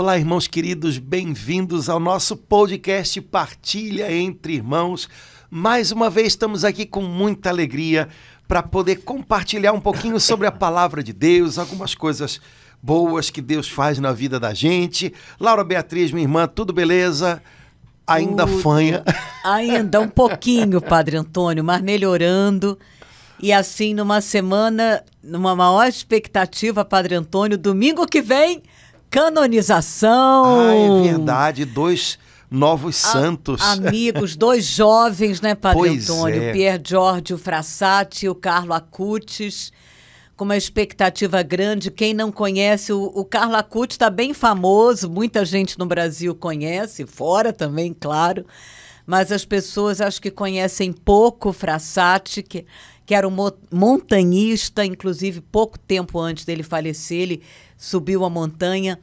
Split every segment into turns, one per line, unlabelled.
Olá, irmãos queridos, bem-vindos ao nosso podcast Partilha Entre Irmãos. Mais uma vez estamos aqui com muita alegria para poder compartilhar um pouquinho sobre a palavra de Deus, algumas coisas boas que Deus faz na vida da gente. Laura Beatriz, minha irmã, tudo beleza? Ainda fanha?
Ainda um pouquinho, Padre Antônio, mas melhorando. E assim, numa semana, numa maior expectativa, Padre Antônio, domingo que vem, canonização.
Ah, é verdade, 2 novos santos.
Amigos, 2 jovens, né, Padre
Pois
Antônio?
é.
Pier Giorgio Frassati e o Carlo Acutis, com uma expectativa grande. Quem não conhece, o Carlo Acutis está bem famoso, muita gente no Brasil conhece, fora também, claro, mas as pessoas acho que conhecem pouco o Frassati, que era um montanhista, inclusive pouco tempo antes dele falecer, ele subiu a montanha.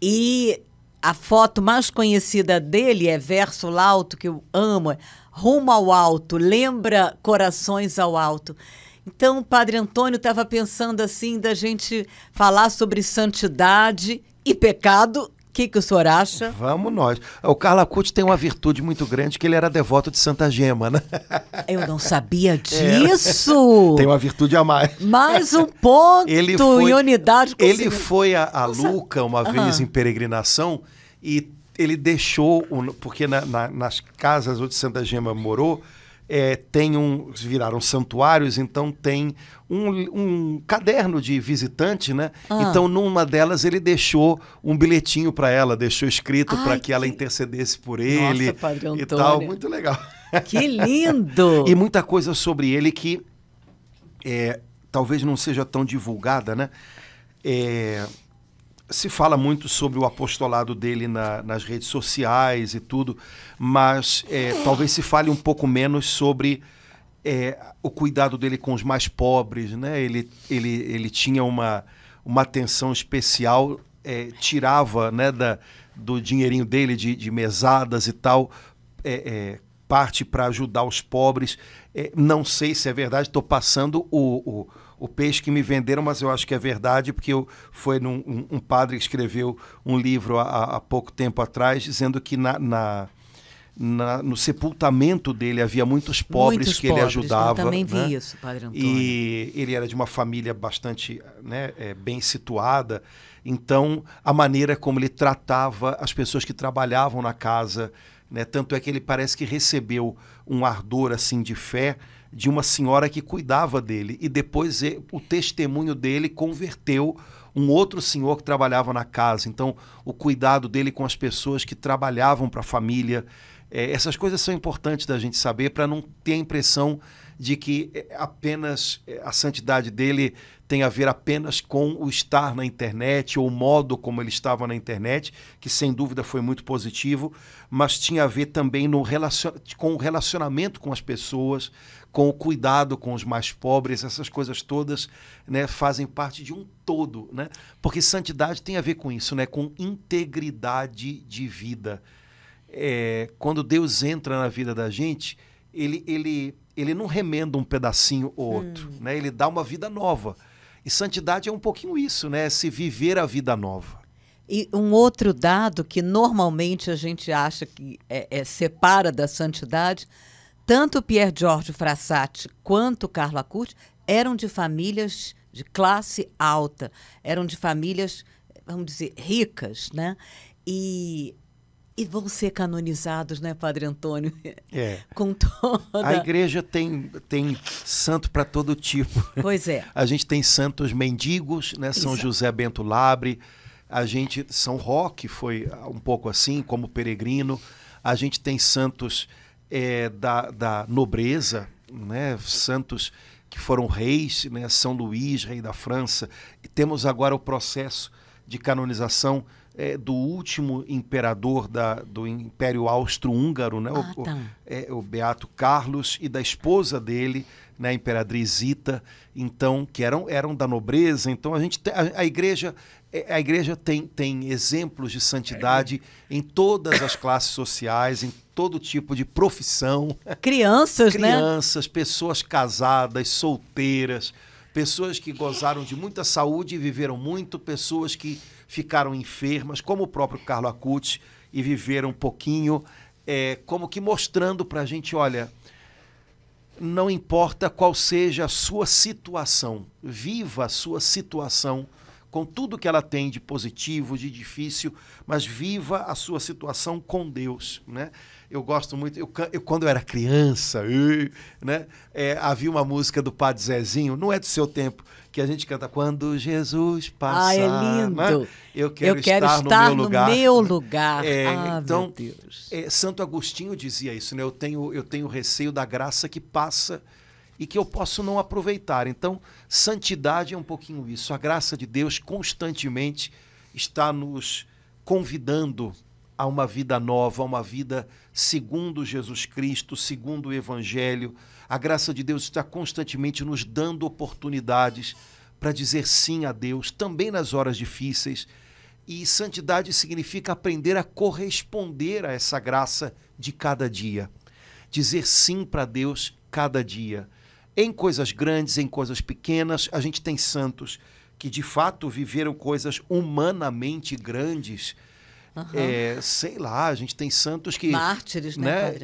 E a foto mais conhecida dele é Verso Alto, que eu amo, é Rumo ao Alto, lembra Corações ao Alto. Então, o Padre Antônio estava pensando assim, da gente falar sobre santidade e pecado. O que o senhor acha?
Vamos nós. O Carlo Acutis tem uma virtude muito grande, que ele era devoto de Santa Gema, né?
Eu não sabia disso!
Tem uma virtude a mais.
Mais um ponto em unidade com o
Ele
senhor.
foi a Lucca uma vez em peregrinação e ele deixou, porque nas casas onde Santa Gema morou, viraram santuários, então tem um caderno de visitante, né? Então, numa delas, ele deixou um bilhetinho para ela, deixou escrito para que ela intercedesse por ele.
Nossa, Padre Antônio.
E tal, muito legal.
Que lindo!
E muita coisa sobre ele que talvez não seja tão divulgada, né? Se fala muito sobre o apostolado dele nas redes sociais e tudo, mas talvez se fale um pouco menos sobre o cuidado dele com os mais pobres, né? Ele tinha uma atenção especial, tirava, né, do dinheirinho dele de mesadas e tal, parte para ajudar os pobres. Não sei se é verdade, estou passando o peixe que me venderam, mas eu acho que é verdade, porque foi um padre que escreveu um livro há pouco tempo atrás, dizendo que no sepultamento dele havia muitos pobres que ele ajudava.
Eu também vi,
né?
isso, Padre Antônio.
E ele era de uma família bastante, né, bem situada, então a maneira como ele tratava as pessoas que trabalhavam na casa, né, tanto é que ele parece que recebeu um ardor assim de fé de uma senhora que cuidava dele, e depois o testemunho dele converteu um outro senhor que trabalhava na casa. Então, o cuidado dele com as pessoas que trabalhavam para a família, essas coisas são importantes da gente saber, para não ter a impressão de que apenas a santidade dele tem a ver apenas com o estar na internet, ou o modo como ele estava na internet, que sem dúvida foi muito positivo, mas tinha a ver também com o relacionamento com as pessoas, com o cuidado com os mais pobres. Essas coisas todas, né, fazem parte de um todo, né? Porque santidade tem a ver com isso, né, com integridade de vida. Quando Deus entra na vida da gente, ele não remenda um pedacinho ou outro, né? Ele dá uma vida nova. E santidade é um pouquinho isso, né? Se viver a vida nova.
E um outro dado que normalmente a gente acha que separa da santidade, tanto Pier Giorgio Frassati quanto Carlo Acutis eram de famílias de classe alta, eram de famílias, vamos dizer, ricas, né? E vão ser canonizados, né, Padre Antônio? Com toda...
A igreja tem santo para todo tipo.
Pois é.
A gente tem santos mendigos, né? São
Exato.
José Bento Labre. São Roque foi um pouco assim, como peregrino. A gente tem santos da nobreza, né? Santos que foram reis, né? São Luís, rei da França. E temos agora o processo de canonização do último imperador do Império Austro-Húngaro, né? O Beato Carlos, e da esposa dele, né? A Imperatriz Zita, então, que eram da nobreza. Então a igreja tem exemplos de santidade em todas as classes sociais, em todo tipo de profissão.
Crianças, né?
Crianças, pessoas casadas, solteiras, pessoas que gozaram de muita saúde e viveram muito, pessoas que ficaram enfermas, como o próprio Carlo Acutis, e viveram um pouquinho, como que mostrando para a gente, olha, não importa qual seja a sua situação, viva a sua situação com tudo que ela tem de positivo, de difícil, mas viva a sua situação com Deus, né? Eu gosto muito, quando eu era criança, né, havia uma música do Padre Zezinho, não é do seu tempo, que a gente canta Quando Jesus passar.
Ah, é lindo.
Né? Eu quero estar no
meu lugar.
Então,
meu Deus.
Santo Agostinho dizia isso, né? Eu tenho receio da graça que passa e que eu posso não aproveitar. Então, santidade é um pouquinho isso. A graça de Deus constantemente está nos convidando a uma vida nova, a uma vida segundo Jesus Cristo, segundo o Evangelho. A graça de Deus está constantemente nos dando oportunidades para dizer sim a Deus, também nas horas difíceis. E santidade significa aprender a corresponder a essa graça de cada dia. Dizer sim para Deus cada dia. Em coisas grandes, em coisas pequenas, a gente tem santos que de fato viveram coisas humanamente grandes. Sei lá, a gente tem santos que...
Mártires, né?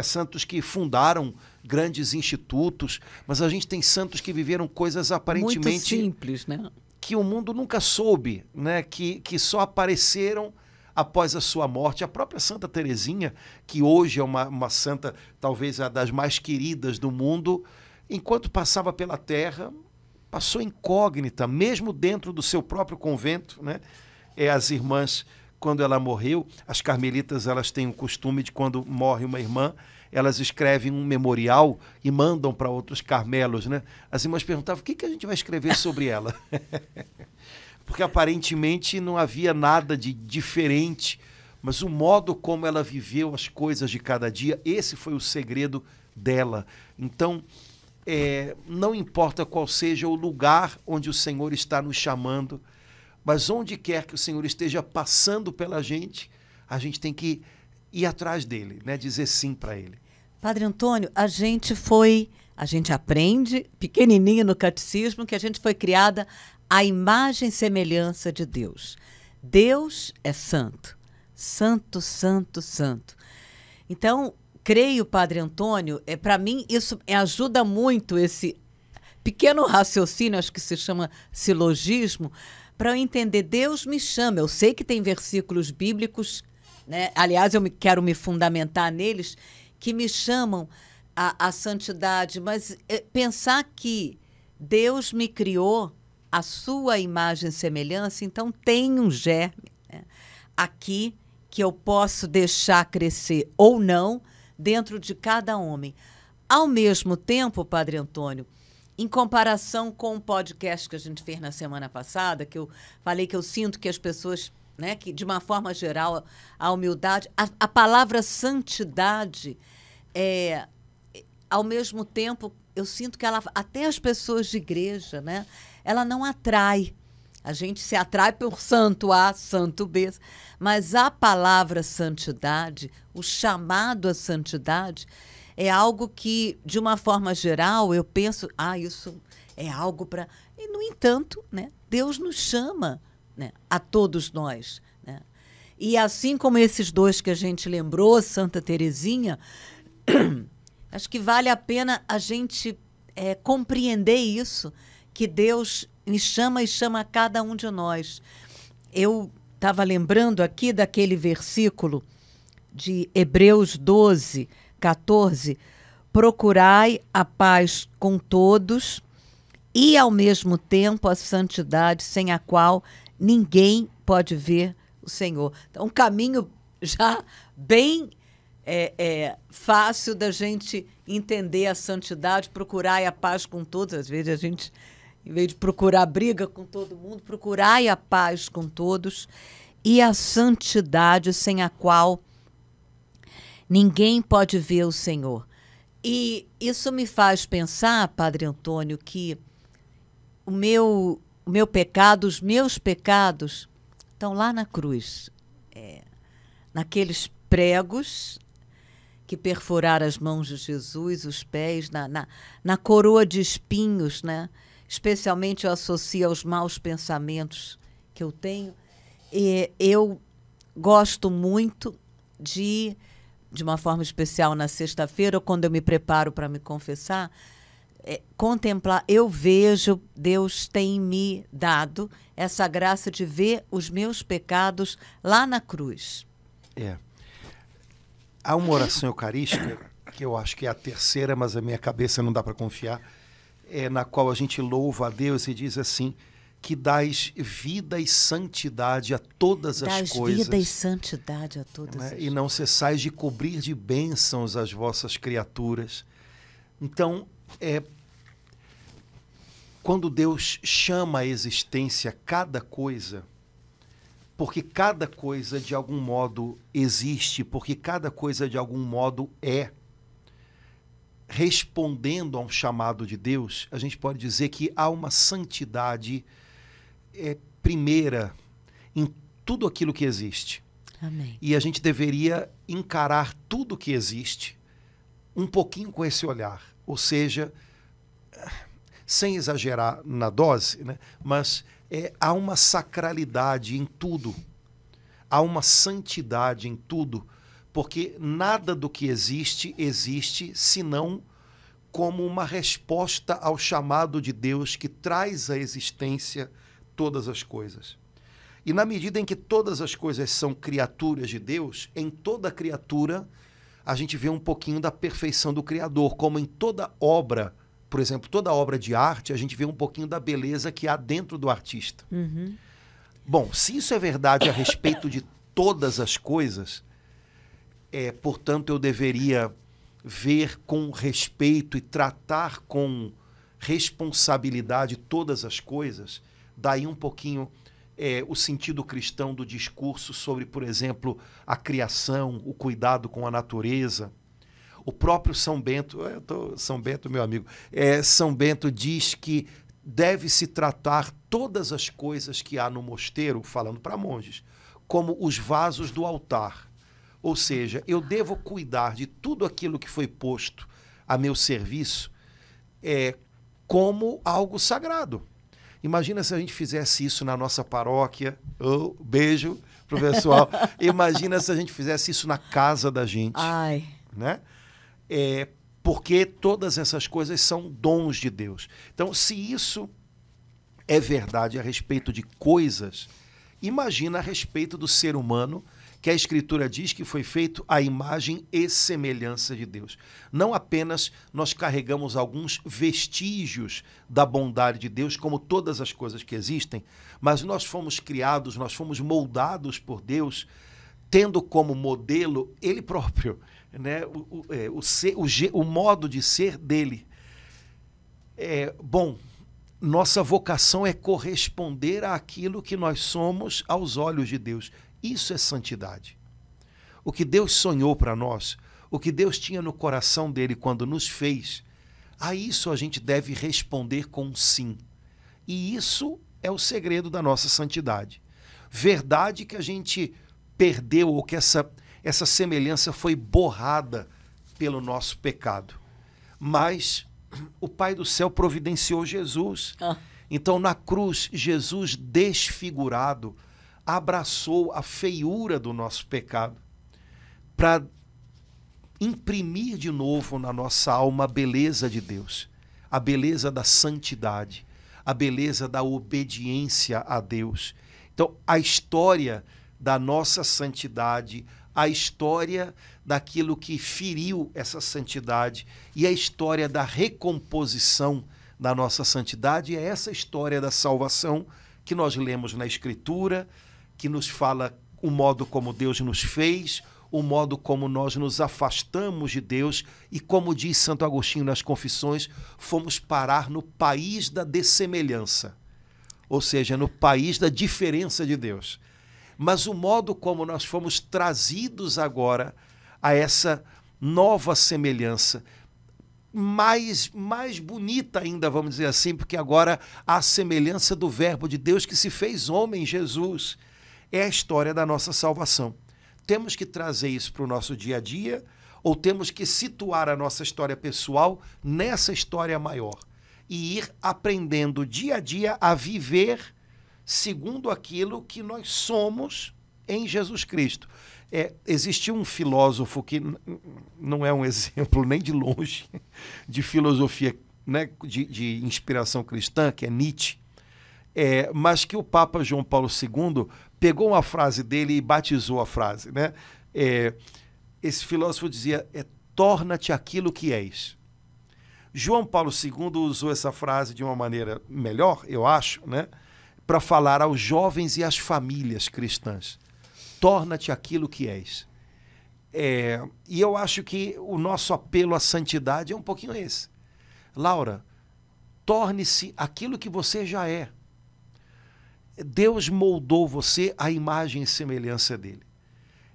Santos que fundaram grandes institutos, mas a gente tem santos que viveram coisas aparentemente...
Muito simples, né?
Que o mundo nunca soube, né? Que só apareceram após a sua morte. A própria Santa Teresinha, que hoje é uma santa, talvez a das mais queridas do mundo, enquanto passava pela terra, passou incógnita, mesmo dentro do seu próprio convento, né? As irmãs... Quando ela morreu, as carmelitas elas têm o costume de, quando morre uma irmã, elas escrevem um memorial e mandam para outros carmelos, né? As irmãs perguntavam, o que a gente vai escrever sobre ela? Porque aparentemente não havia nada de diferente, mas o modo como ela viveu as coisas de cada dia, esse foi o segredo dela. Então, não importa qual seja o lugar onde o Senhor está nos chamando, mas onde quer que o Senhor esteja passando pela gente, a gente tem que ir atrás dele, né? Dizer sim para ele.
Padre Antônio, a gente aprende, pequenininho no catecismo, que a gente foi criada à imagem e semelhança de Deus. Deus é santo. Santo, santo, santo. Então, creio, Padre Antônio, para mim isso ajuda muito esse pequeno raciocínio, acho que se chama silogismo, para eu entender, Deus me chama. Eu sei que tem versículos bíblicos, né? Aliás, quero me fundamentar neles, que me chamam à santidade, mas pensar que Deus me criou à sua imagem e semelhança, então tem um germe, né, aqui que eu posso deixar crescer ou não dentro de cada homem. Ao mesmo tempo, Padre Antônio, em comparação com o podcast que a gente fez na semana passada, que eu falei que eu sinto que as pessoas, né, que de uma forma geral, a humildade, a palavra santidade, ao mesmo tempo, eu sinto que ela, até as pessoas de igreja, né, ela não atrai. A gente se atrai por santo A, santo B, mas a palavra santidade, o chamado à santidade, é algo que, de uma forma geral, eu penso, isso é algo para... E, no entanto, né, Deus nos chama, né, a todos nós, né? E assim como esses dois que a gente lembrou, Santa Teresinha, acho que vale a pena a gente compreender isso, que Deus me chama e chama a cada um de nós. Eu estava lembrando aqui daquele versículo de Hebreus 12, 14, procurai a paz com todos e, ao mesmo tempo, a santidade, sem a qual ninguém pode ver o Senhor. Então, um caminho já bem fácil da gente entender a santidade, procurai a paz com todos. Às vezes a gente, em vez de procurar briga com todo mundo, procurai a paz com todos e a santidade, sem a qual ninguém pode ver o Senhor. E isso me faz pensar, Padre Antônio, que o meu pecado, os meus pecados, estão lá na cruz. Naqueles pregos que perfuraram as mãos de Jesus, os pés, na coroa de espinhos, né? Especialmente eu associo aos maus pensamentos que eu tenho. Eu gosto muito de uma forma especial na sexta-feira, quando eu me preparo para me confessar, contemplar. Eu vejo, Deus tem me dado essa graça de ver os meus pecados lá na cruz.
Há uma oração eucarística, que eu acho que é a terceira, mas a minha cabeça não dá para confiar, na qual a gente louva a Deus e diz assim, que dás vida e santidade a todas as coisas.
Dás vida e santidade a todas as coisas.
E não cessais de cobrir de bênçãos as vossas criaturas. Então, quando Deus chama à existência cada coisa, porque cada coisa de algum modo existe, porque cada coisa de algum modo respondendo a um chamado de Deus, a gente pode dizer que há uma santidade primeira em tudo aquilo que existe.
Amém.
E a gente deveria encarar tudo que existe um pouquinho com esse olhar, ou seja, sem exagerar na dose, né? Mas há uma sacralidade em tudo, há uma santidade em tudo, porque nada do que existe senão como uma resposta ao chamado de Deus que traz à existência todas as coisas. E na medida em que todas as coisas são criaturas de Deus, em toda criatura a gente vê um pouquinho da perfeição do Criador, como em toda obra, por exemplo, toda obra de arte, a gente vê um pouquinho da beleza que há dentro do artista.
Uhum.
Bom, se isso é verdade a respeito de todas as coisas, portanto, eu deveria ver com respeito e tratar com responsabilidade todas as coisas. Daí um pouquinho o sentido cristão do discurso sobre, por exemplo, a criação, o cuidado com a natureza. O próprio São Bento, São Bento, meu amigo, São Bento diz que deve-se tratar todas as coisas que há no mosteiro, falando para monges, como os vasos do altar. Ou seja, eu devo cuidar de tudo aquilo que foi posto a meu serviço como algo sagrado. Imagina se a gente fizesse isso na nossa paróquia. Beijo pro pessoal. Imagina se a gente fizesse isso na casa da gente.
Ai.
Né? Porque todas essas coisas são dons de Deus. Então, se isso é verdade a respeito de coisas, imagina a respeito do ser humano, que a Escritura diz que foi feito à imagem e semelhança de Deus. Não apenas nós carregamos alguns vestígios da bondade de Deus, como todas as coisas que existem, mas nós fomos criados, nós fomos moldados por Deus, tendo como modelo Ele próprio, né? O modo de ser dele. Bom, nossa vocação é corresponder àquilo que nós somos aos olhos de Deus. Isso é santidade. O que Deus sonhou para nós, o que Deus tinha no coração dele quando nos fez, a isso a gente deve responder com sim. E isso é o segredo da nossa santidade. Verdade que a gente perdeu, ou que essa semelhança foi borrada pelo nosso pecado. Mas o Pai do céu providenciou Jesus. Então, na cruz, Jesus desfigurado abraçou a feiura do nosso pecado para imprimir de novo na nossa alma a beleza de Deus, a beleza da santidade, a beleza da obediência a Deus. Então, a história da nossa santidade, a história daquilo que feriu essa santidade e a história da recomposição da nossa santidade é essa história da salvação que nós lemos na Escritura, que nos fala o modo como Deus nos fez, o modo como nós nos afastamos de Deus e, como diz Santo Agostinho nas Confissões, fomos parar no país da dessemelhança, ou seja, no país da diferença de Deus. Mas o modo como nós fomos trazidos agora a essa nova semelhança, mais bonita ainda, vamos dizer assim, porque agora há a semelhança do Verbo de Deus que se fez homem, Jesus. É a história da nossa salvação. Temos que trazer isso para o nosso dia a dia, ou temos que situar a nossa história pessoal nessa história maior e ir aprendendo dia a dia a viver segundo aquilo que nós somos em Jesus Cristo. Existiu um filósofo que não é um exemplo nem de longe de filosofia, né, de inspiração cristã, que é Nietzsche, mas que o Papa João Paulo II pegou uma frase dele e batizou a frase. Né? Esse filósofo dizia, torna-te aquilo que és. João Paulo II usou essa frase de uma maneira melhor, eu acho, né, para falar aos jovens e às famílias cristãs. Torna-te aquilo que és. E eu acho que o nosso apelo à santidade é um pouquinho esse. Laura, torne-se aquilo que você já é. Deus moldou você à imagem e semelhança dele.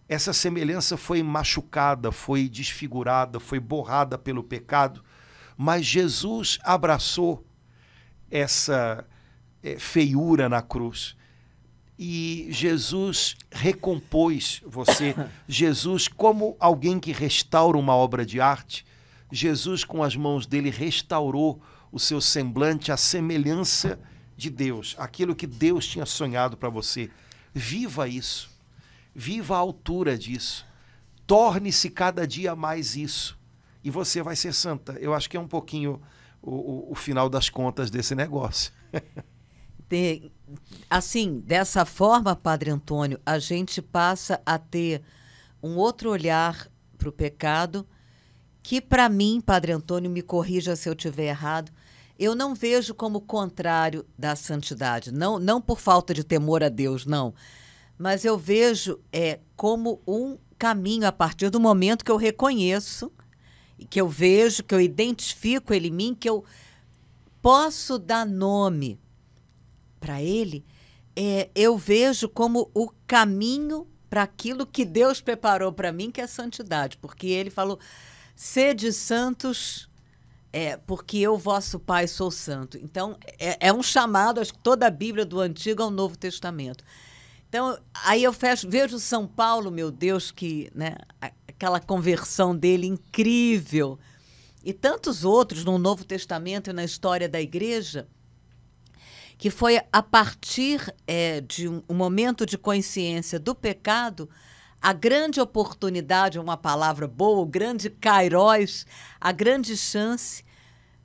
Essa semelhança foi machucada, foi desfigurada, foi borrada pelo pecado, mas Jesus abraçou essa feiura na cruz. E Jesus recompôs você. Jesus, como alguém que restaura uma obra de arte, Jesus, com as mãos dele, restaurou o seu semblante à semelhança de Deus, aquilo que Deus tinha sonhado para você. Viva isso. Viva a altura disso. Torne-se cada dia mais isso. E você vai ser santa. Eu acho que é um pouquinho o final das contas desse negócio.
Assim, dessa forma, Padre Antônio, a gente passa a ter um outro olhar para o pecado que, para mim, Padre Antônio, me corrija se eu estiver errado, eu não vejo como contrário da santidade. Não por falta de temor a Deus, não. Mas eu vejo como um caminho a partir do momento que eu reconheço, que eu vejo, que eu identifico ele em mim, que eu posso dar nome para ele, eu vejo como o caminho para aquilo que Deus preparou para mim, que é a santidade. Porque ele falou, sede santos, porque eu, vosso Pai, sou santo. Então, é um chamado, acho que toda a Bíblia do Antigo ao Novo Testamento. Então, aí eu vejo São Paulo, meu Deus, que, né, aquela conversão dele incrível, e tantos outros no Novo Testamento e na história da Igreja, que foi a partir de um momento de consciência do pecado, a grande oportunidade, uma palavra boa, o grande kairos, a grande chance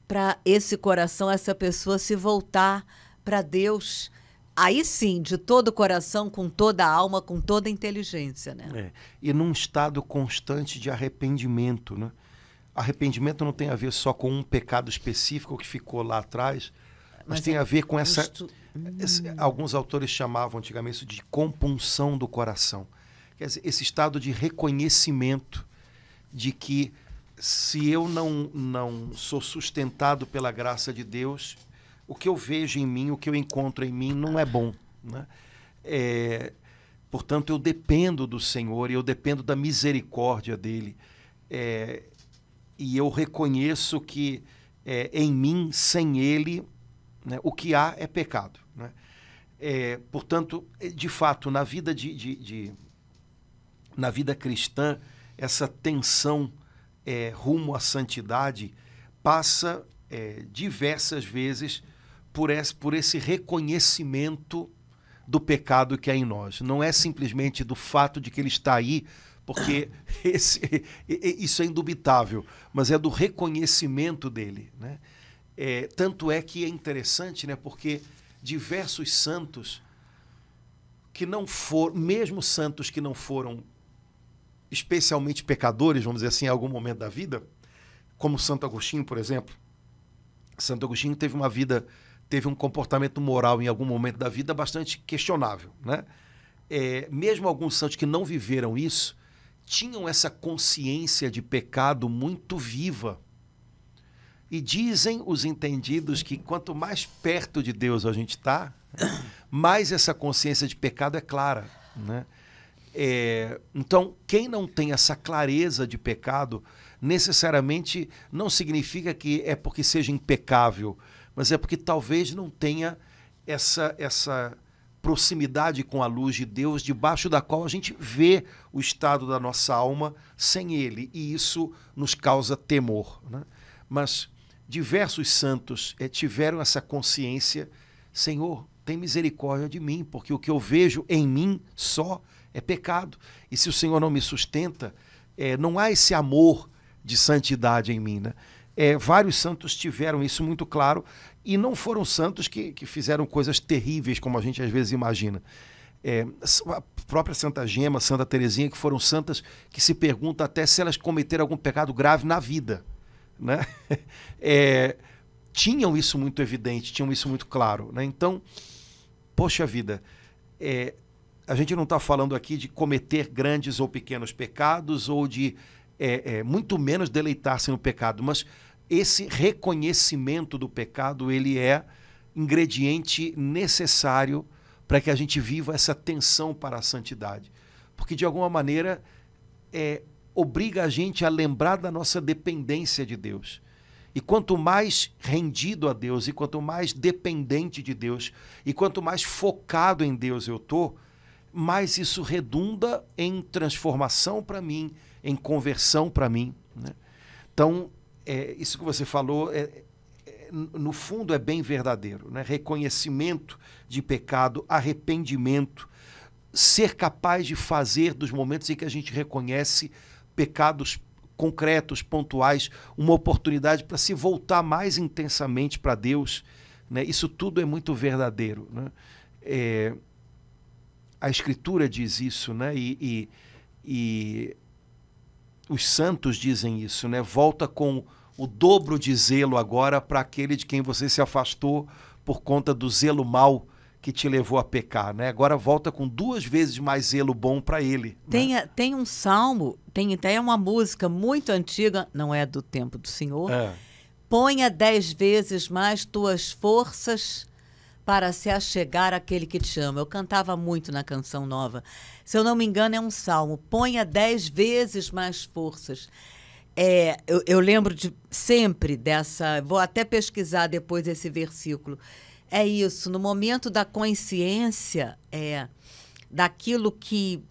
para esse coração, essa pessoa se voltar para Deus. Aí sim, de todo o coração, com toda a alma, com toda a inteligência. Né?
E num estado constante de arrependimento. Né? Arrependimento não tem a ver só com um pecado específico que ficou lá atrás, mas tem a ver com essa... Alguns autores chamavam antigamente isso de compunção do coração. Quer dizer, esse estado de reconhecimento de que se eu não sou sustentado pela graça de Deus, o que eu vejo em mim, o que eu encontro em mim não é bom. Né? Portanto, eu dependo do Senhor e eu dependo da misericórdia dEle. E eu reconheço que em mim, sem Ele, né, o que há é pecado. Né? Portanto, de fato, na vida na vida cristã, essa tensão rumo à santidade passa diversas vezes por esse reconhecimento do pecado que há em nós. Não é simplesmente do fato de que ele está aí, porque isso é indubitável, mas é do reconhecimento dele. Né? Tanto é que é interessante, né, porque diversos santos que não foram, mesmo santos que não foram especialmente pecadores, vamos dizer assim, em algum momento da vida, como Santo Agostinho, por exemplo. Santo Agostinho teve um comportamento moral em algum momento da vida bastante questionável. Né? Mesmo alguns santos que não viveram isso, tinham essa consciência de pecado muito viva. E dizem os entendidos que quanto mais perto de Deus a gente está, mais essa consciência de pecado é clara. Né? Então, quem não tem essa clareza de pecado, necessariamente não significa que é porque seja impecável, mas é porque talvez não tenha essa proximidade com a luz de Deus, debaixo da qual a gente vê o estado da nossa alma sem Ele, e isso nos causa temor. Né? Mas diversos santos tiveram essa consciência, Senhor, tem misericórdia de mim, porque o que eu vejo em mim só é pecado. E se o Senhor não me sustenta, não há esse amor de santidade em mim, né? Vários santos tiveram isso muito claro, e não foram santos que fizeram coisas terríveis, como a gente às vezes imagina. A própria Santa Gema, Santa Teresinha, que foram santas que se pergunta até se elas cometeram algum pecado grave na vida, né? Tinham isso muito evidente, tinham isso muito claro, né? Então, poxa vida, a gente não está falando aqui de cometer grandes ou pequenos pecados, ou de muito menos deleitar-se no pecado, mas esse reconhecimento do pecado, ele é ingrediente necessário para que a gente viva essa tensão para a santidade. Porque, de alguma maneira, obriga a gente a lembrar da nossa dependência de Deus. E quanto mais rendido a Deus, e quanto mais dependente de Deus, e quanto mais focado em Deus eu estou, mais isso redunda em transformação para mim, em conversão para mim, né? Então, isso que você falou, no fundo, é bem verdadeiro, né? Reconhecimento de pecado, arrependimento, ser capaz de fazer dos momentos em que a gente reconhece pecados concretos, pontuais, uma oportunidade para se voltar mais intensamente para Deus, né? Isso tudo é muito verdadeiro, né? A Escritura diz isso, né? E os santos dizem isso, né? Volta com o dobro de zelo agora para aquele de quem você se afastou por conta do zelo mau que te levou a pecar, né? Agora volta com 2 vezes mais zelo bom para ele.
Tem um salmo, tem até uma música muito antiga, não é do tempo do Senhor. Ponha 10 vezes mais tuas forças para se achegar àquele que te ama. Eu cantava muito na Canção Nova. Se eu não me engano, é um salmo. Ponha 10 vezes mais forças. Eu lembro sempre dessa... Vou até pesquisar depois esse versículo. É isso, no momento da consciência, daquilo que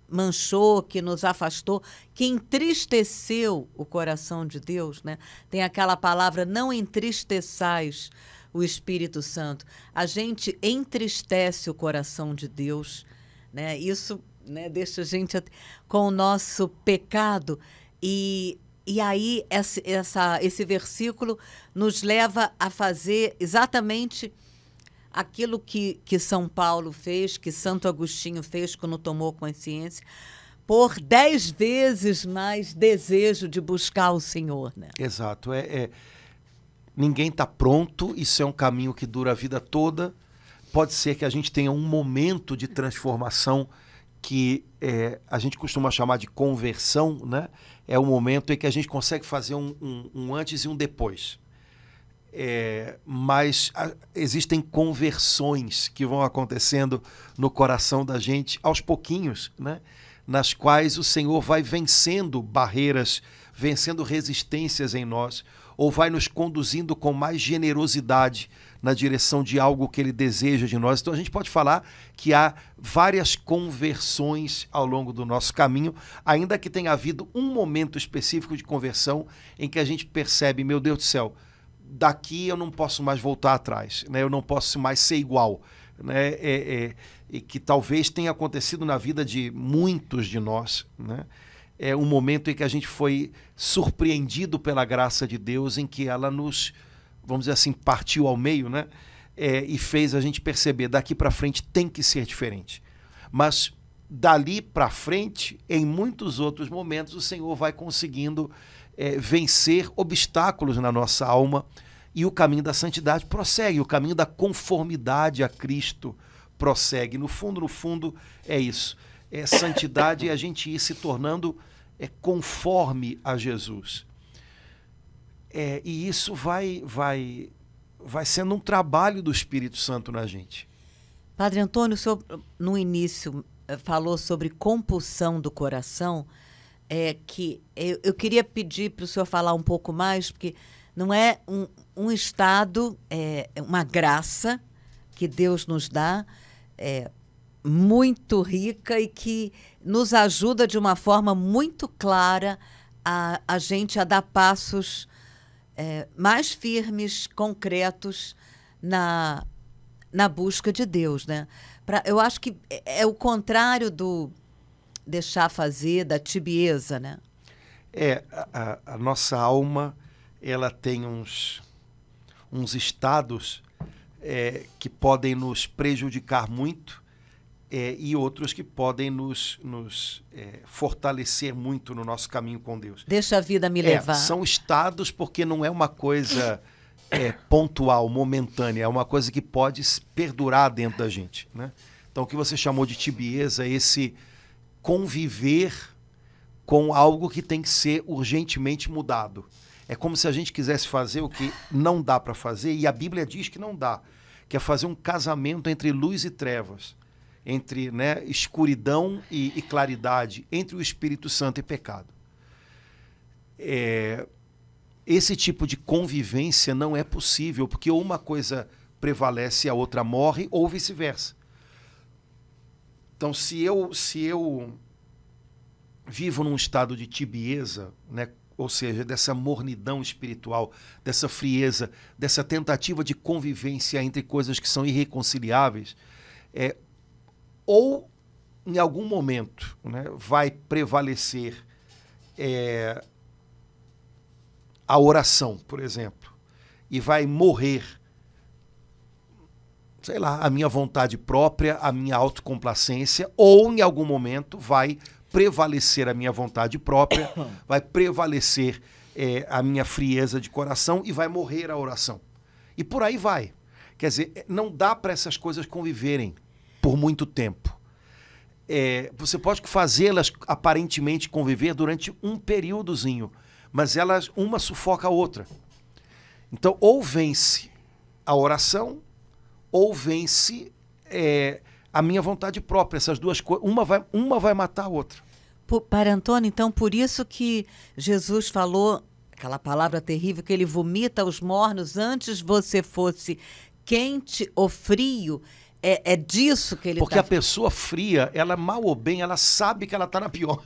manchou, que nos afastou, que entristeceu o coração de Deus, né? Tem aquela palavra, não entristeçais o Espírito Santo. A gente entristece o coração de Deus, né? Isso, né, deixa a gente com o nosso pecado. E aí esse versículo nos leva a fazer exatamente aquilo que São Paulo fez, que Santo Agostinho fez quando tomou consciência, por 10 vezes mais desejo de buscar o Senhor, né?
Exato. Ninguém está pronto, isso é um caminho que dura a vida toda. Pode ser que a gente tenha um momento de transformação que a gente costuma chamar de conversão, né? É o momento em que a gente consegue fazer um antes e um depois. Mas existem conversões que vão acontecendo no coração da gente aos pouquinhos, né? Nas quais o Senhor vai vencendo barreiras, vencendo resistências em nós, ou vai nos conduzindo com mais generosidade na direção de algo que Ele deseja de nós. Então a gente pode falar que há várias conversões ao longo do nosso caminho, ainda que tenha havido um momento específico de conversão em que a gente percebe, meu Deus do céu, daqui eu não posso mais voltar atrás, né? Eu não posso mais ser igual, né? E que talvez tenha acontecido na vida de muitos de nós, né? É um momento em que a gente foi surpreendido pela graça de Deus, em que ela nos, vamos dizer assim, partiu ao meio, né? E fez a gente perceber, daqui para frente tem que ser diferente. Mas dali para frente, em muitos outros momentos, o Senhor vai conseguindo vencer obstáculos na nossa alma, e o caminho da santidade prossegue, o caminho da conformidade a Cristo prossegue. No fundo, é isso. Santidade é a gente ir se tornando conforme a Jesus. E isso vai sendo um trabalho do Espírito Santo na gente.
Padre Antônio, o senhor no início falou sobre compulsão do coração, que eu queria pedir para o senhor falar um pouco mais, porque não é um estado, é uma graça que Deus nos dá, muito rica, e que nos ajuda de uma forma muito clara a gente a dar passos mais firmes, concretos, na busca de Deus, né? Eu acho que é o contrário do deixar fazer, da tibieza, né?
A nossa alma, ela tem uns estados que podem nos prejudicar muito, e outros que podem nos fortalecer muito no nosso caminho com Deus.
Deixa a vida me levar.
São estados porque não é uma coisa pontual, momentânea, é uma coisa que pode perdurar dentro da gente, né? Então, o que você chamou de tibieza é esse conviver com algo que tem que ser urgentemente mudado. É como se a gente quisesse fazer o que não dá para fazer, e a Bíblia diz que não dá, que é fazer um casamento entre luz e trevas, entre, né, escuridão e claridade, entre o Espírito Santo e pecado. Esse tipo de convivência não é possível, porque ou uma coisa prevalece e a outra morre, ou vice-versa. Então, se eu vivo num estado de tibieza, né, ou seja, dessa mornidão espiritual, dessa frieza, dessa tentativa de convivência entre coisas que são irreconciliáveis, ou em algum momento, né, vai prevalecer a oração, por exemplo, e vai morrer, sei lá, a minha vontade própria, a minha autocomplacência, ou em algum momento vai prevalecer a minha vontade própria, vai prevalecer a minha frieza de coração e vai morrer a oração. E por aí vai. Quer dizer, não dá para essas coisas conviverem por muito tempo. Você pode fazê-las aparentemente conviver durante um períodozinho, mas uma sufoca a outra. Então, ou vence a oração, ou vence a minha vontade própria. Essas duas coisas, uma vai matar a outra.
Para Antônio, então, por isso que Jesus falou aquela palavra terrível, que ele vomita os mornos antes você fosse quente ou frio. É disso que ele
Porque a pessoa fria, ela mal ou bem, ela sabe que ela está na pior.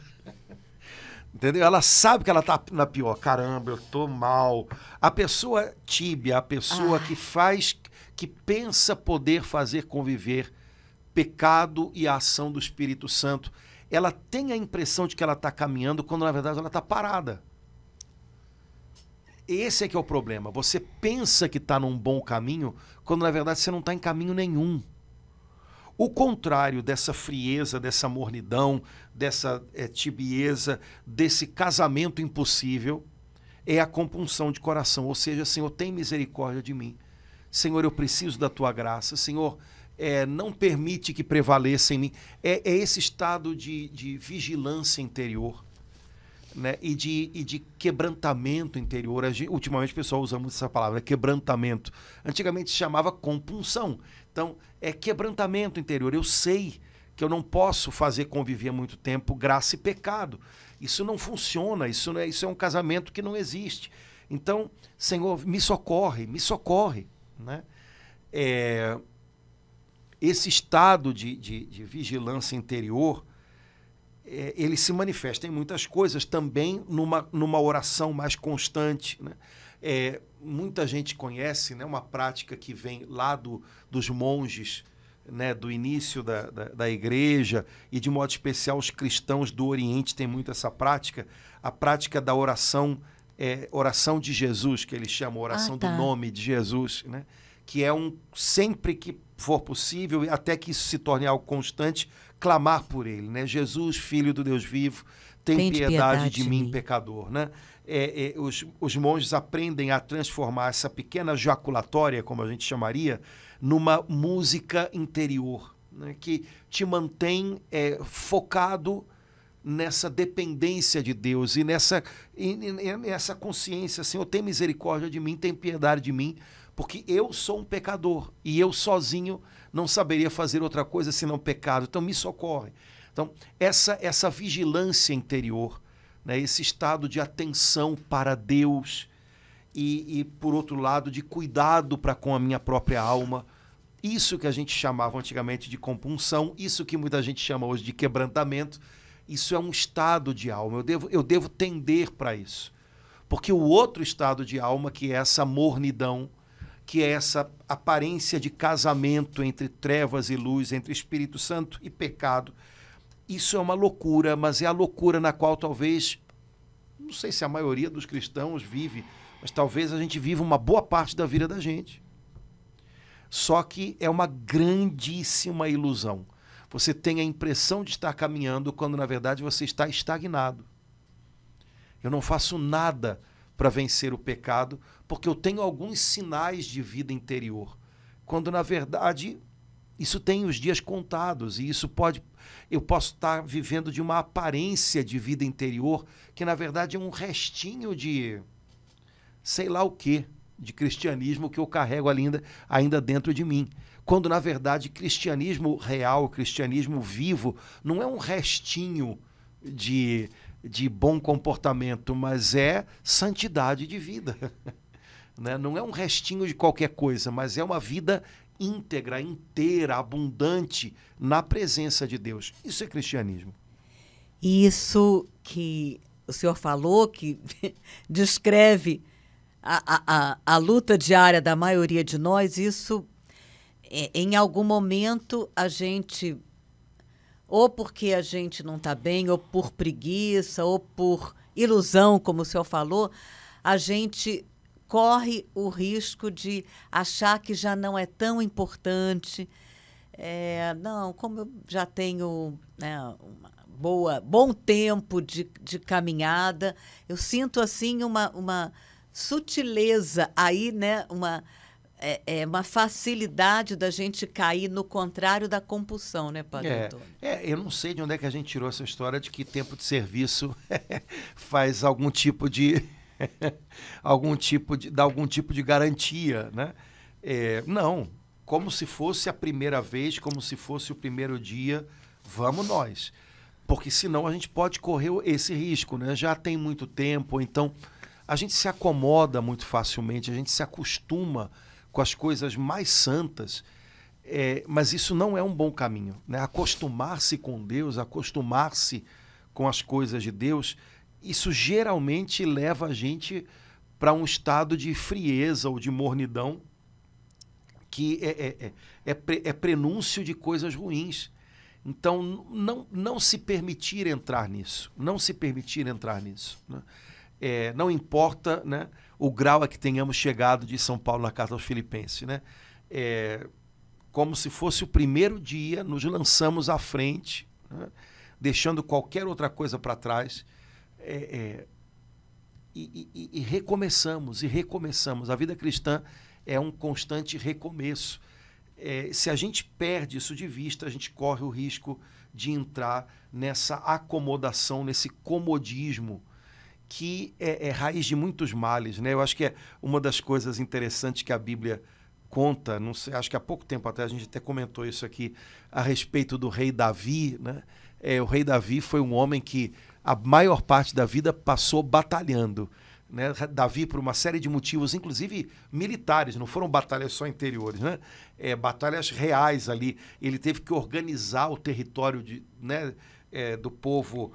Entendeu? Ela sabe que ela está na pior. Caramba, eu estou mal. A pessoa tíbia, a pessoa que pensa poder fazer conviver pecado e a ação do Espírito Santo, ela tem a impressão de que ela está caminhando, quando na verdade ela está parada. Esse é que é o problema. Você pensa que está num bom caminho, quando na verdade você não está em caminho nenhum. O contrário dessa frieza, dessa mornidão, dessa tibieza, desse casamento impossível, é a compunção de coração. Ou seja, Senhor, tem misericórdia de mim. Senhor, eu preciso da Tua graça. Senhor, não permite que prevaleça em mim. É esse estado de vigilância interior, né? e de quebrantamento interior. Ultimamente o pessoal usa muito essa palavra, quebrantamento. Antigamente se chamava compunção. Então, é quebrantamento interior. Eu sei que eu não posso fazer conviver muito tempo graça e pecado. Isso não funciona, isso é um casamento que não existe. Então, Senhor, me socorre, né? Esse estado de vigilância interior, ele se manifesta em muitas coisas, também numa oração mais constante, né? Muita gente conhece, né, uma prática que vem lá dos monges, né, do início da igreja, e de modo especial os cristãos do Oriente têm muito essa prática, a prática da oração, oração de Jesus, que eles chamam, oração do nome de Jesus, né, que é sempre que for possível, até que isso se torne algo constante, clamar por ele, né? Jesus, Filho do Deus vivo, tem piedade de mim, pecador, né? Os monges aprendem a transformar essa pequena jaculatória, como a gente chamaria, numa música interior, né? Que te mantém focado nessa dependência de Deus e nessa consciência, Senhor, tem misericórdia de mim, tem piedade de mim, porque eu sou um pecador e eu sozinho não saberia fazer outra coisa senão pecado, então me socorre. Então, essa vigilância interior, né, esse estado de atenção para Deus e, por outro lado, de cuidado para com a minha própria alma, isso que a gente chamava antigamente de compunção, isso que muita gente chama hoje de quebrantamento, isso é um estado de alma, eu devo tender para isso. Porque o outro estado de alma, que é essa mornidão, que é essa aparência de casamento entre trevas e luz, entre Espírito Santo e pecado. Isso é uma loucura, mas é a loucura na qual talvez, não sei se a maioria dos cristãos vive, mas talvez a gente viva uma boa parte da vida da gente. Só que é uma grandíssima ilusão. Você tem a impressão de estar caminhando quando, na verdade, você está estagnado. Eu não faço nada para vencer o pecado porque eu tenho alguns sinais de vida interior. Quando, na verdade, isso tem os dias contados e eu posso estar vivendo de uma aparência de vida interior que, na verdade, é um restinho de sei lá o quê, de cristianismo que eu carrego ainda dentro de mim. Quando, na verdade, cristianismo real, cristianismo vivo, não é um restinho de bom comportamento, mas é santidade de vida. Né? Não é um restinho de qualquer coisa, mas é uma vida íntegra, inteira, abundante na presença de Deus. Isso é cristianismo.
Isso que o senhor falou, que descreve a luta diária da maioria de nós, isso, em algum momento, a gente, ou porque a gente não está bem, ou por preguiça, ou por ilusão, como o senhor falou, a gente corre o risco de achar que já não é tão importante. Não, como eu já tenho, né, bom tempo de caminhada, eu sinto assim uma sutileza aí, né, uma facilidade da gente cair no contrário da compulsão, né, Padre Antônio?
Eu não sei de onde é que a gente tirou essa história de que tempo de serviço faz algum tipo de dá algum tipo de garantia, né? Não, como se fosse a primeira vez, como se fosse o primeiro dia, vamos nós. Porque senão a gente pode correr esse risco, né? Já tem muito tempo, então a gente se acomoda muito facilmente, a gente se acostuma com as coisas mais santas, mas isso não é um bom caminho, né? Acostumar-se com Deus, acostumar-se com as coisas de Deus, isso geralmente leva a gente para um estado de frieza ou de mornidão que é prenúncio de coisas ruins. Então, não se permitir entrar nisso, não se permitir entrar nisso, né? Não importa, né, o grau a que tenhamos chegado de São Paulo na carta aos Filipenses, né? Como se fosse o primeiro dia, nos lançamos à frente, né, deixando qualquer outra coisa para trás, e recomeçamos, e recomeçamos. A vida cristã é um constante recomeço. Se a gente perde isso de vista, a gente corre o risco de entrar nessa acomodação, nesse comodismo, que é raiz de muitos males, né? Eu acho que é uma das coisas interessantes que a Bíblia conta, não sei, acho que há pouco tempo até a gente até comentou isso aqui, a respeito do rei Davi, né? O rei Davi foi um homem que a maior parte da vida passou batalhando, né? Davi, por uma série de motivos, inclusive militares, não foram batalhas só interiores, né? Batalhas reais ali. Ele teve que organizar o território do povo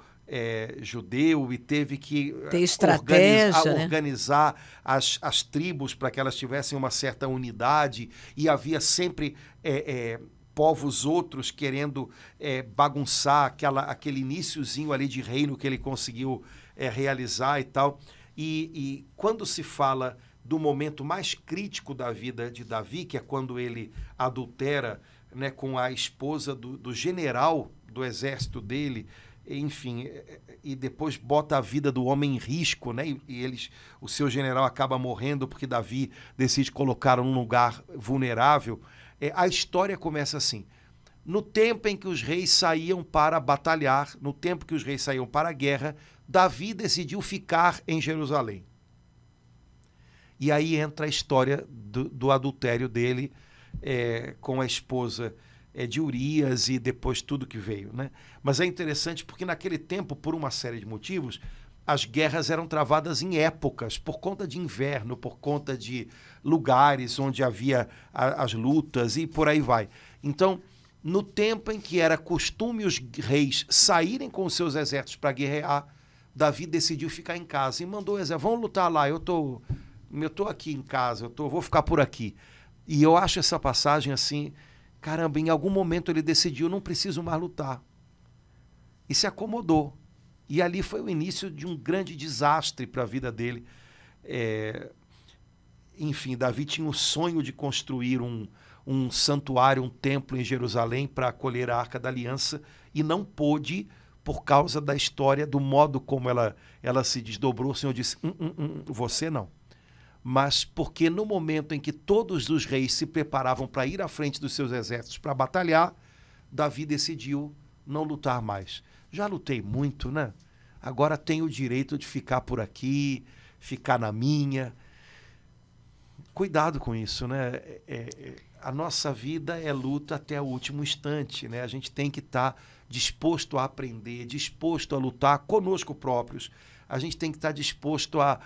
judeu e teve que
ter estratégia,
organizar as tribos para que elas tivessem uma certa unidade, e havia sempre povos outros querendo bagunçar aquele iniciozinho ali de reino que ele conseguiu realizar e tal. E quando se fala do momento mais crítico da vida de Davi, que é quando ele adultera, né, com a esposa do general do exército dele, enfim, e depois bota a vida do homem em risco, né? O seu general acaba morrendo porque Davi decide colocá-lo num lugar vulnerável. A história começa assim: no tempo em que os reis saíam para batalhar, no tempo que os reis saíam para a guerra, Davi decidiu ficar em Jerusalém. E aí entra a história do adultério dele com a esposa de Urias e depois tudo que veio, né? Mas é interessante porque naquele tempo, por uma série de motivos, as guerras eram travadas em épocas, por conta de inverno, por conta de lugares onde havia as lutas e por aí vai. Então, no tempo em que era costume os reis saírem com os seus exércitos para guerrear, Davi decidiu ficar em casa e mandou o exército: vão lutar lá, eu estou Eu estou aqui em casa, vou ficar por aqui. E eu acho essa passagem assim, caramba, em algum momento ele decidiu, não preciso mais lutar. E se acomodou. E ali foi o início de um grande desastre para a vida dele. Enfim, Davi tinha o sonho de construir um santuário, um templo em Jerusalém para acolher a Arca da Aliança e não pôde por causa da história, do modo como ela se desdobrou. O Senhor disse, você não. Mas porque no momento em que todos os reis se preparavam para ir à frente dos seus exércitos para batalhar, Davi decidiu não lutar mais. Já lutei muito, né? Agora tenho o direito de ficar por aqui, ficar na minha. Cuidado com isso, né? A nossa vida é luta até o último instante, né? A gente tem que estar disposto a aprender, disposto a lutar conosco próprios. A gente tem que estar disposto a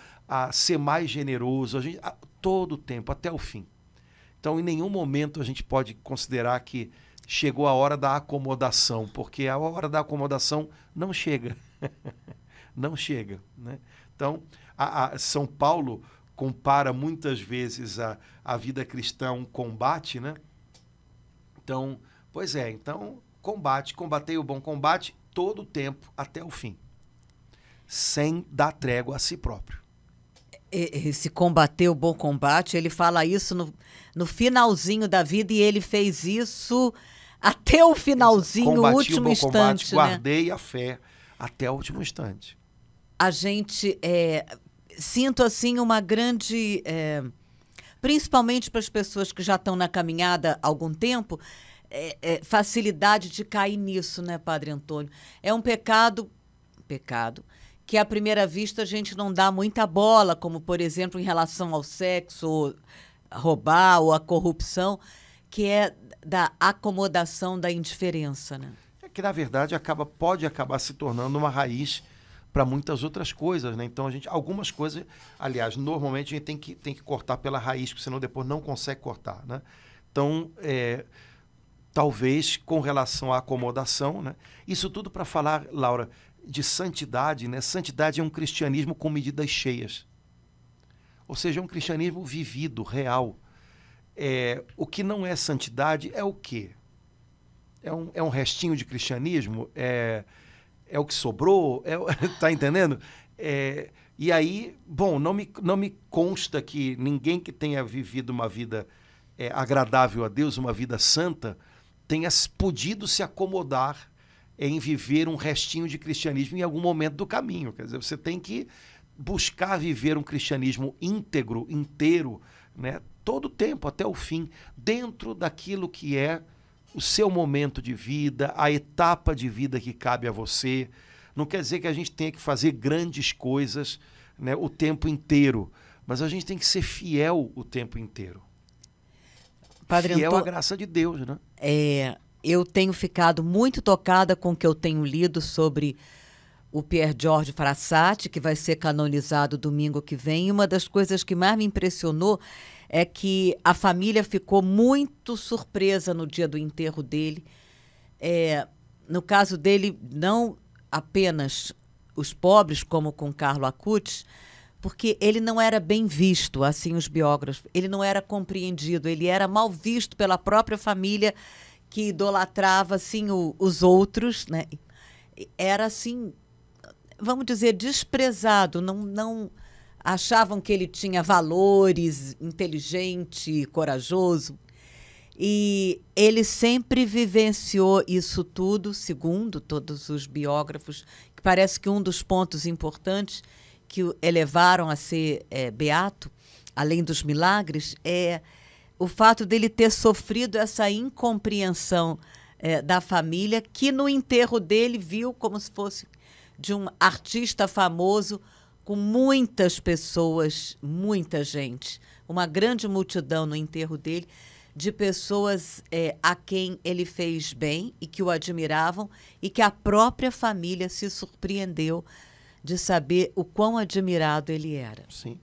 ser mais generoso, todo o tempo, até o fim. Então, em nenhum momento a gente pode considerar que chegou a hora da acomodação, porque a hora da acomodação não chega. Não chega, né? Então, São Paulo compara muitas vezes a vida cristã a um combate, né? Então, combatei o bom combate todo o tempo, até o fim, sem dar trégua a si próprio.
Esse combater o bom combate, ele fala isso no finalzinho da vida, e ele fez isso até o finalzinho, o último instante.
Combate, guardei a fé até o último instante.
A gente, sinto assim uma grande, principalmente para as pessoas que já estão na caminhada há algum tempo, facilidade de cair nisso, né, Padre Antônio? É um pecado que à primeira vista a gente não dá muita bola, como por exemplo em relação ao sexo, ou roubar ou a corrupção, que é da acomodação, da indiferença, né?
Que na verdade pode acabar se tornando uma raiz para muitas outras coisas, né? Então algumas coisas, aliás, normalmente a gente tem que cortar pela raiz, porque senão depois não consegue cortar, né? Então, talvez com relação à acomodação, né? Isso tudo para falar, Laura, de santidade, né? Santidade é um cristianismo com medidas cheias. Ou seja, é um cristianismo vivido, real. O que não é santidade é o quê? É um restinho de cristianismo? É o que sobrou? Tá entendendo? E aí, bom, não me consta que ninguém que tenha vivido uma vida agradável a Deus, uma vida santa, tenha podido se acomodar em viver um restinho de cristianismo em algum momento do caminho. Quer dizer, você tem que buscar viver um cristianismo íntegro, inteiro, né, todo o tempo, até o fim, dentro daquilo que é o seu momento de vida, a etapa de vida que cabe a você. Não quer dizer que a gente tenha que fazer grandes coisas, né, o tempo inteiro, mas a gente tem que ser fiel o tempo inteiro.
Padre
fiel à graça de Deus, né?
Eu tenho ficado muito tocada com o que eu tenho lido sobre o Pier Giorgio Frassati, que vai ser canonizado domingo que vem. E uma das coisas que mais me impressionou é que a família ficou muito surpresa no dia do enterro dele. No caso dele, não apenas os pobres, como com Carlo Acutis, porque ele não era bem visto, assim os biógrafos, ele não era compreendido, ele era mal visto pela própria família, que idolatrava assim os outros, né? Era assim, vamos dizer, desprezado, não achavam que ele tinha valores, inteligente, corajoso. E ele sempre vivenciou isso tudo, segundo todos os biógrafos, que parece que um dos pontos importantes que o elevaram a ser beato, além dos milagres, é o fato dele ter sofrido essa incompreensão da família, que no enterro dele viu como se fosse de um artista famoso, com muitas pessoas, muita gente, uma grande multidão no enterro dele, de pessoas a quem ele fez bem e que o admiravam, e que a própria família se surpreendeu de saber o quão admirado ele era.
Sim.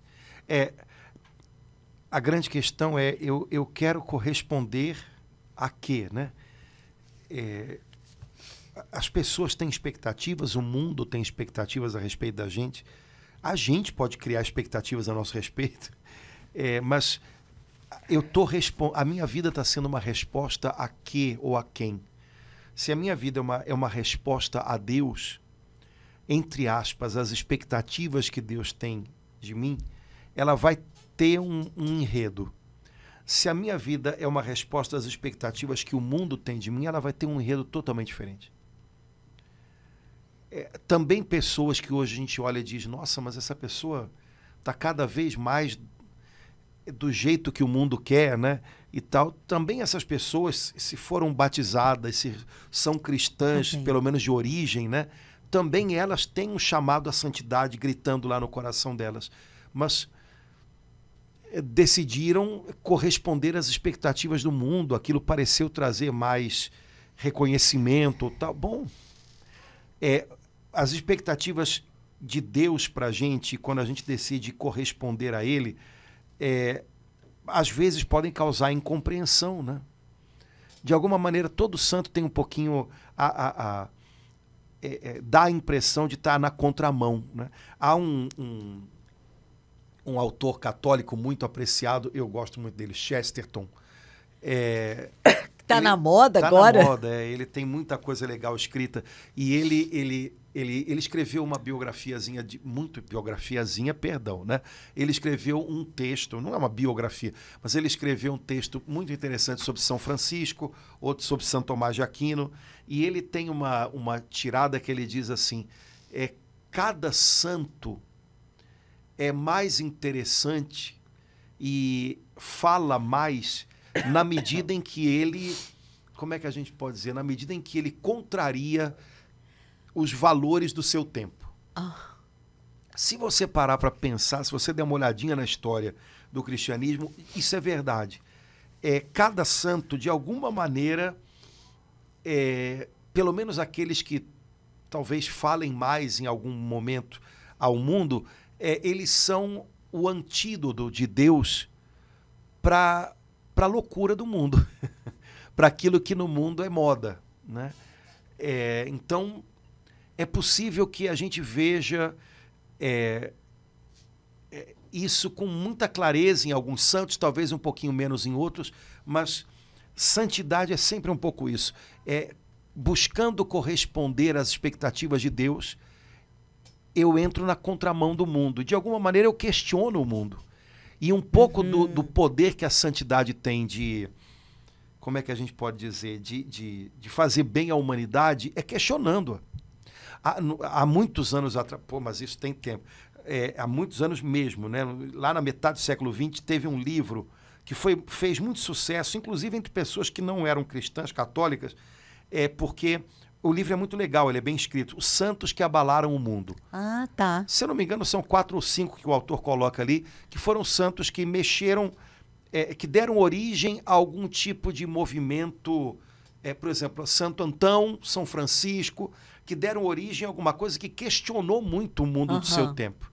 A grande questão é, eu quero corresponder a quê, né? As pessoas têm expectativas, o mundo tem expectativas a respeito da gente. A gente pode criar expectativas a nosso respeito, mas a minha vida está sendo uma resposta a quê ou a quem? Se a minha vida é uma resposta a Deus, entre aspas, as expectativas que Deus tem de mim, ela vai ter um enredo. Se a minha vida é uma resposta às expectativas que o mundo tem de mim, ela vai ter um enredo totalmente diferente. Também pessoas que hoje a gente olha e diz, nossa, mas essa pessoa está cada vez mais do jeito que o mundo quer, né? E tal. Também essas pessoas, se foram batizadas, se são cristãs, pelo menos de origem, né? Também elas têm um chamado à santidade gritando lá no coração delas. Mas decidiram corresponder às expectativas do mundo, aquilo pareceu trazer mais reconhecimento, tal. Bom, as expectativas de Deus para a gente, quando a gente decide corresponder a Ele, às vezes podem causar incompreensão, né? De alguma maneira, todo santo tem um pouquinho dá a impressão de estar na contramão, né? Há um autor católico muito apreciado, eu gosto muito dele, Chesterton.
Está na moda agora?
Está na moda, ele tem muita coisa legal escrita. E ele escreveu uma biografiazinha, né? Ele escreveu um texto, não é uma biografia, mas ele escreveu um texto muito interessante sobre São Francisco, outro sobre São Tomás de Aquino, e ele tem uma tirada que ele diz assim, cada santo é mais interessante e fala mais na medida em que ele, como é que a gente pode dizer, na medida em que ele contraria os valores do seu tempo. Se você parar para pensar, se você der uma olhadinha na história do cristianismo, isso é verdade. Cada santo, de alguma maneira, pelo menos aqueles que talvez falem mais em algum momento ao mundo, eles são o antídoto de Deus para a loucura do mundo, para aquilo que no mundo é moda, né? Então, é possível que a gente veja isso com muita clareza em alguns santos, talvez um pouquinho menos em outros, mas santidade é sempre um pouco isso. Buscando corresponder às expectativas de Deus, eu entro na contramão do mundo. De alguma maneira, eu questiono o mundo. E um pouco do poder que a santidade tem de, como é que a gente pode dizer, de fazer bem à humanidade, é questionando-a. Há muitos anos atrás, mas isso tem tempo, há muitos anos mesmo, né? Lá na metade do século XX, teve um livro que fez muito sucesso, inclusive entre pessoas que não eram cristãs, católicas, porque o livro é muito legal, ele é bem escrito, Os Santos que Abalaram o Mundo.
Ah, tá.
Se eu não me engano, são 4 ou 5 que o autor coloca ali, que foram santos que mexeram, que deram origem a algum tipo de movimento, por exemplo, Santo Antão, São Francisco, que deram origem a alguma coisa que questionou muito o mundo do seu tempo.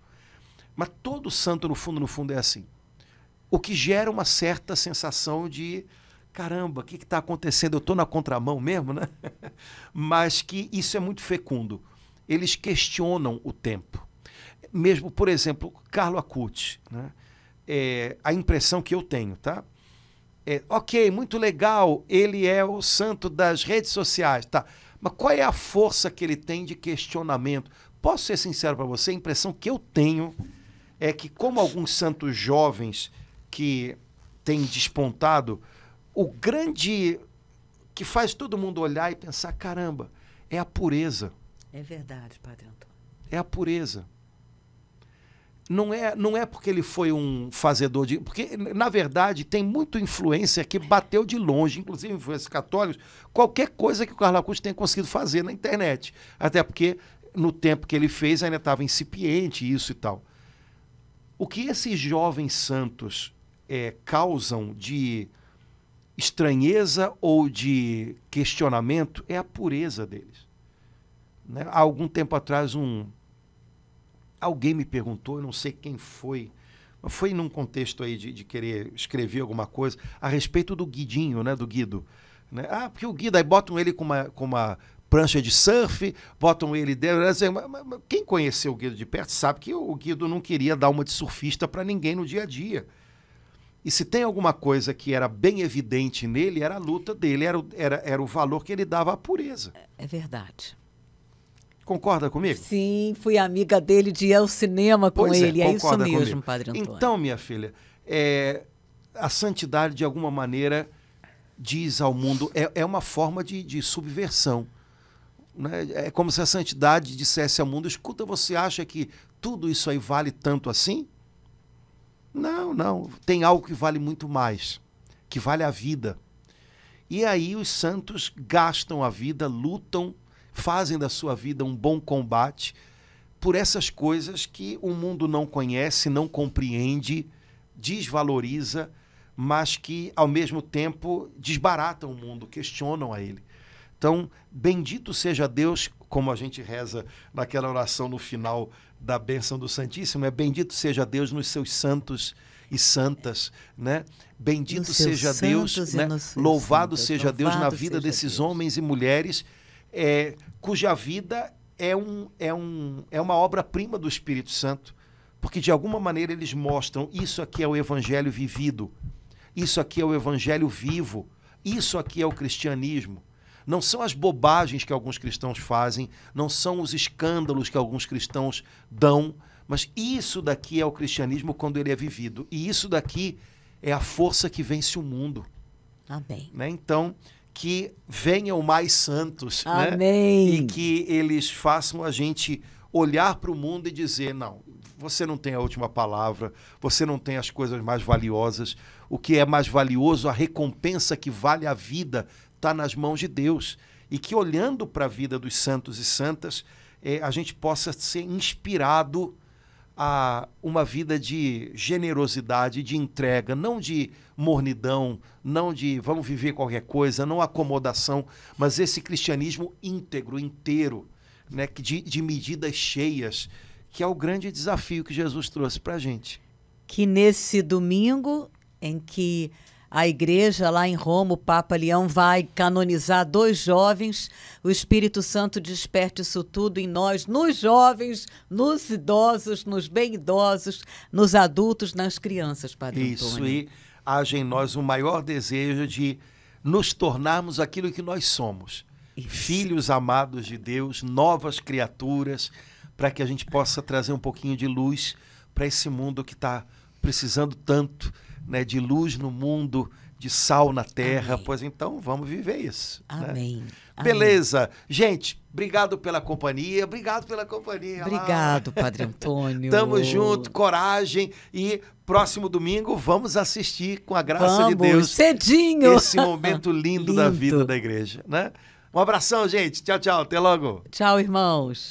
Mas todo santo, no fundo, é assim. O que gera uma certa sensação de, caramba, o que está acontecendo? Eu estou na contramão mesmo, né? Mas que isso é muito fecundo. Eles questionam o tempo. Mesmo, por exemplo, Carlo Acutis, né? A impressão que eu tenho, tá? Ok, muito legal, ele é o santo das redes sociais, tá? Mas qual é a força que ele tem de questionamento? Posso ser sincero para você? A impressão que eu tenho é que, como alguns santos jovens que têm despontado, o grande que faz todo mundo olhar e pensar, caramba, é a pureza.
É verdade, Padre Antônio.
É a pureza. Não é porque ele foi um fazedor de... Porque, na verdade, tem muita influência que bateu de longe, inclusive influências católicas, qualquer coisa que o Carlo Acutis tenha conseguido fazer na internet. Até porque, no tempo que ele fez, ainda estava incipiente isso e tal. O que esses jovens santos causam de estranheza ou de questionamento é a pureza deles. Né? Há algum tempo atrás, alguém me perguntou, eu não sei quem foi, mas foi num contexto aí de querer escrever alguma coisa a respeito do Guidinho, né, do Guido. Né? Porque o Guido, aí botam ele com uma prancha de surf, botam ele dentro. Quem conheceu o Guido de perto sabe que o Guido não queria dar uma de surfista para ninguém no dia a dia. E se tem alguma coisa que era bem evidente nele, era a luta dele, era o valor que ele dava à pureza.
É verdade.
Concorda comigo?
Sim, fui amiga dele de ir ao cinema com
Pois
ele. É isso
concorda
mesmo,
comigo.
Padre Antônio.
Então, minha filha, a santidade, de alguma maneira, diz ao mundo, é uma forma de subversão. Né? É como se a santidade dissesse ao mundo, escuta, você acha que tudo isso aí vale tanto assim? Não, não. Tem algo que vale muito mais, que vale a vida. E aí os santos gastam a vida, lutam, fazem da sua vida um bom combate por essas coisas que o mundo não conhece, não compreende, desvaloriza, mas que, ao mesmo tempo, desbaratam o mundo, questionam a ele. Então, bendito seja Deus, como a gente reza naquela oração no final da bênção do Santíssimo, bendito seja Deus nos seus santos e santas, né? Bendito seja Deus, né? Louvado seja Deus na vida desses homens e mulheres, cuja vida é uma obra-prima do Espírito Santo, porque de alguma maneira eles mostram, isso aqui é o evangelho vivido, isso aqui é o evangelho vivo, isso aqui é o cristianismo. Não são as bobagens que alguns cristãos fazem, não são os escândalos que alguns cristãos dão, mas isso daqui é o cristianismo quando ele é vivido. E isso daqui é a força que vence o mundo.
Amém.
Né? Então, que venham mais santos.
Amém.
Né? E que eles façam a gente olhar para o mundo e dizer, não, você não tem a última palavra, você não tem as coisas mais valiosas. O que é mais valioso, a recompensa que vale a vida, está nas mãos de Deus. E que olhando para a vida dos santos e santas, a gente possa ser inspirado a uma vida de generosidade, de entrega, não de mornidão, não de vamos viver qualquer coisa, não acomodação, mas esse cristianismo íntegro, inteiro, né, de medidas cheias, que é o grande desafio que Jesus trouxe para a gente.
Que nesse domingo em que a igreja lá em Roma, o Papa Leão vai canonizar 2 jovens, o Espírito Santo desperte isso tudo em nós, nos jovens, nos idosos, nos bem idosos, nos adultos, nas crianças, Padre Antônio.
Isso, e haja em nós o maior desejo de nos tornarmos aquilo que nós somos. Isso. Filhos amados de Deus, novas criaturas, para que a gente possa trazer um pouquinho de luz para esse mundo que está precisando tanto, né, de luz no mundo, de sal na terra. Amém. Pois então, vamos viver isso.
Amém.
Né? Beleza. Gente, obrigado pela companhia. Obrigado pela companhia.
Obrigado, Padre Antônio.
Tamo junto, coragem. E próximo domingo vamos assistir, com a graça de Deus,
cedinho,
esse momento lindo da vida da igreja. Né? Um abração, gente. Tchau, tchau. Até logo.
Tchau, irmãos.